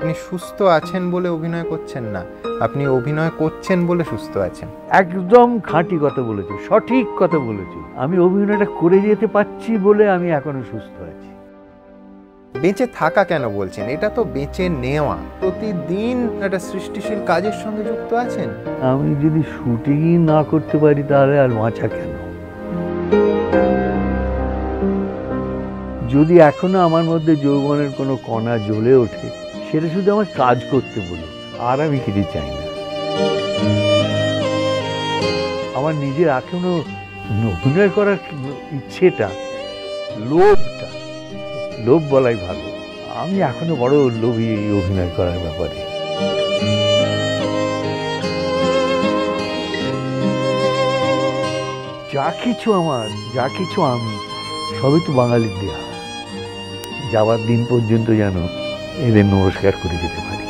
আপনি সুস্থ আছেন বলে অভিনয় করছেন না, আপনি অভিনয় করছেন বলে সুস্থ আছেন। একদম খাঁটি কথা বলেছো, সঠিক কথা বলেছো। আমি অভিনয়টা করে যেতে পারছি বলে আমি এখনো সুস্থ আছি। বেঁচে থাকা কেন বলছেন? এটা তো বেঁচে নেওয়া। প্রতিদিন একটা সৃষ্টিশীল কাজের সঙ্গে যুক্ত আছেন। আমি যদি শুটিংই না করতে পারি তাহলে আর বাঁচা কেন? যদি এখনো আমার মধ্যে যৌবনের কোনো কণা জ্বলে ওঠে, সেটা শুধু আমার কাজ করতে বলুন, আর আমি কিছু চাই না। আমার নিজের এখনো অভিনয় করার ইচ্ছেটা, লোভ বলাই ভালো, আমি এখনো বড় লোভী এই অভিনয় করার ব্যাপারে। যা কিছু আমি সবই তো বাঙালির দেয়া। যাওয়ার দিন পর্যন্ত যেন এদের নমস্কার করে যেতে পারি।